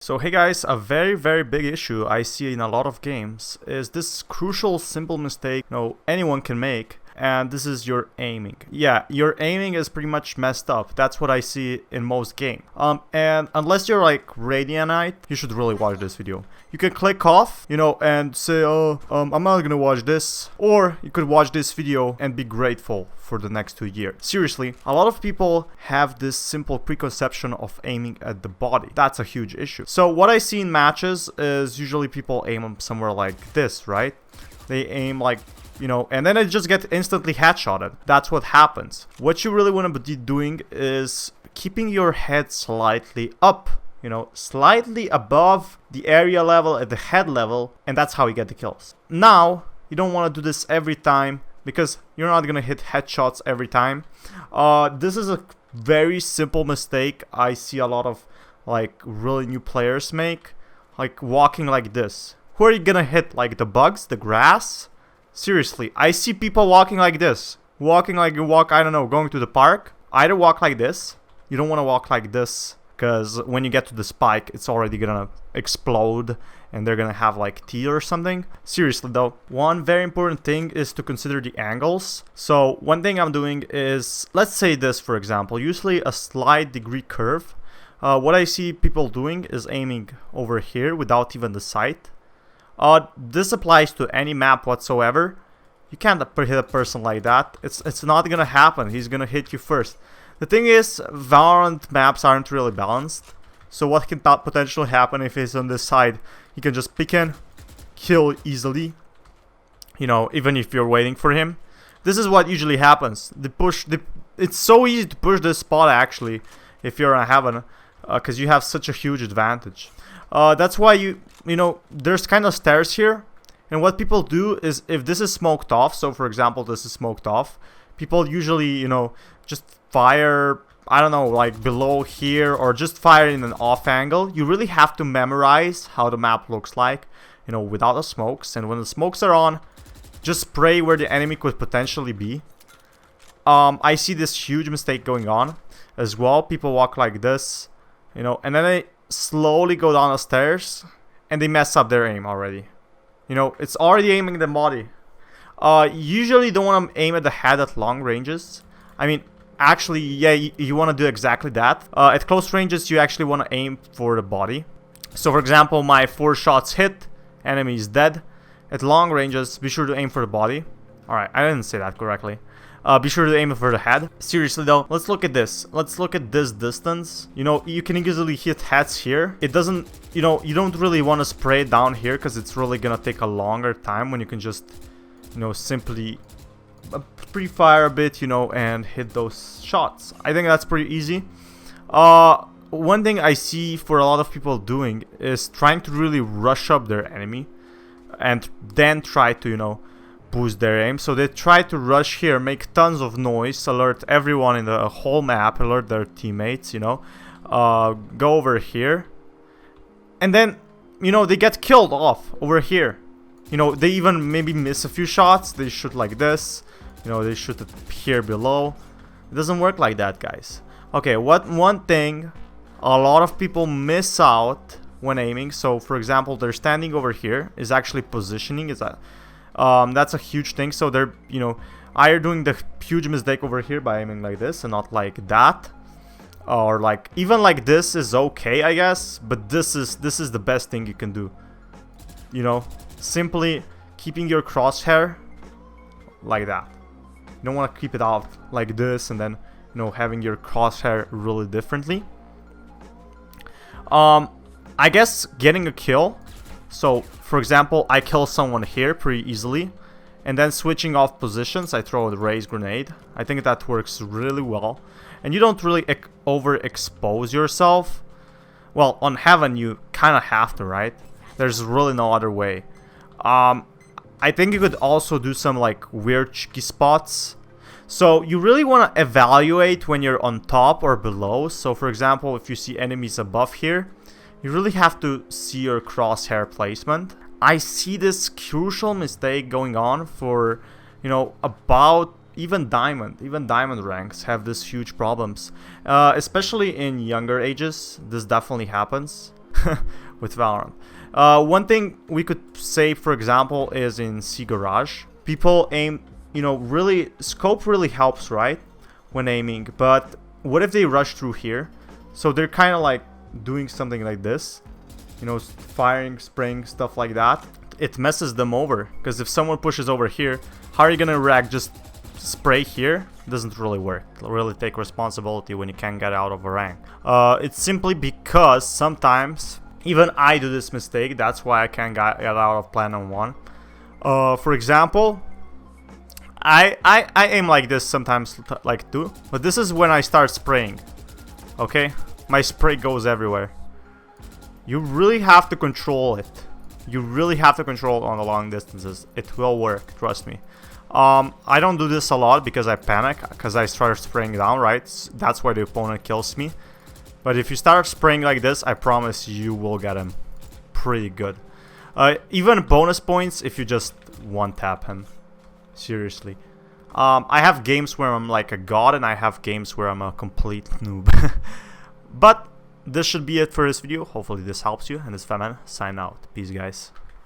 So hey guys, a very big issue I see in a lot of games is this crucial simple mistake anyone can make, and this is your aiming. Yeah, your aiming is pretty much messed up. That's what I see in most games. And unless you're like Radianite, you should really watch this video. You can click off, and say, I'm not gonna watch this. Or you could watch this video and be grateful for the next 2 years. Seriously, a lot of people have this simple preconception of aiming at the body. That's a huge issue. So what I see in matches is usually people aim somewhere like this, right? They aim like, and then they just get instantly headshotted. That's what happens. What you really want to be doing is keeping your head slightly up, slightly above the area level at the head level, and that's how you get the kills. Now, you don't want to do this every time because you're not going to hit headshots every time. This is a very simple mistake I see a lot of like really new players make, like walking like this. Who are you going to hit? Like the bugs, the grass? Seriously, I see people walking like this. Walking like you walk, I don't know, going to the park. Either walk like this. You don't want to walk like this, because when you get to the spike, it's already gonna explode and they're gonna have like teeth or something. Seriously though, one very important thing is to consider the angles. So one thing I'm doing is, let's say this for example, usually a slight degree curve. What I see people doing is aiming over here without even the sight. This applies to any map whatsoever. You can't hit a person like that. It's not gonna happen. He's gonna hit you first. The thing is, Valorant maps aren't really balanced. So what can potentially happen if he's on this side? He can just pick in, kill easily. Even if you're waiting for him. This is what usually happens. It's so easy to push this spot actually, if you're in heaven, because you have such a huge advantage. That's why there's kind of stairs here, and what people do is, if this is smoked off, so for example this is smoked off, people usually just fire, I don't know, like below here, or just fire in an off angle. You really have to memorize how the map looks like, without the smokes, and when the smokes are on, just spray where the enemy could potentially be. I see this huge mistake going on as well. People walk like this, and then they slowly go down the stairs and they mess up their aim already. It's already aiming the body. Usually you don't want to aim at the head at long ranges. I mean, actually, yeah, you want to do exactly that. At close ranges, you actually want to aim for the body. So, for example, my 4 shots hit, enemy is dead. At long ranges, be sure to aim for the body. Alright, I didn't say that correctly. Be sure to aim for the head. Seriously though, let's look at this. Let's look at this distance. You can easily hit heads here. It doesn't, you don't really want to spray it down here, because it's really gonna take a longer time when you can just, simply pre-fire a bit, and hit those shots. I think that's pretty easy. One thing I see for a lot of people doing is trying to really rush up their enemy and then try to, boost their aim. So they try to rush here, make tons of noise, alert everyone in the whole map, alert their teammates, go over here, and then they get killed off over here. They even maybe miss a few shots. They shoot like this, they shoot it here below. It doesn't work like that, guys. Okay, one thing a lot of people miss out when aiming, so for example they're standing over here, is actually positioning. Is that that's a huge thing. So they're either doing the huge mistake over here by aiming like this and not like that, or like even like this is okay, I guess, but this is the best thing you can do. Simply keeping your crosshair like that. You don't want to keep it out like this and then having your crosshair really differently. I guess getting a kill. So, for example, I kill someone here pretty easily, and then switching off positions, I throw a raise grenade. I think that works really well, and you don't really overexpose yourself. Well, on heaven you kind of have to, right? There's really no other way. I think you could also do some like weird cheeky spots. So you really want to evaluate when you're on top or below. So for example, if you see enemies above here, you really have to see your crosshair placement. I see this crucial mistake going on for, about even diamond ranks have this huge problems. Especially in younger ages, this definitely happens. with Valorant. One thing we could say, for example, is in C Garage, people aim, you know, really, scope really helps, right, when aiming, but what if they rush through here? So they're kind of like doing something like this, you know, firing, spraying, stuff like that. It messes them over, because if someone pushes over here, how are you gonna react? Just spray here? It doesn't really work. Really take responsibility when you can't get out of a rank. It's simply because sometimes even I do this mistake. That's why I can't get out of Platinum 1. For example, I aim like this sometimes, like too, but this is when I start spraying. Okay, my spray goes everywhere. You really have to control it. You really have to control it on the long distances. It will work, trust me. I don't do this a lot because I panic, because I start spraying down, right? That's why the opponent kills me. But if you start spraying like this, I promise you will get him pretty good. Even bonus points if you just one-tap him. Seriously. I have games where I'm like a god, and I have games where I'm a complete noob. But this should be it for this video. Hopefully this helps you, and this is Fatman, sign out. Peace, guys.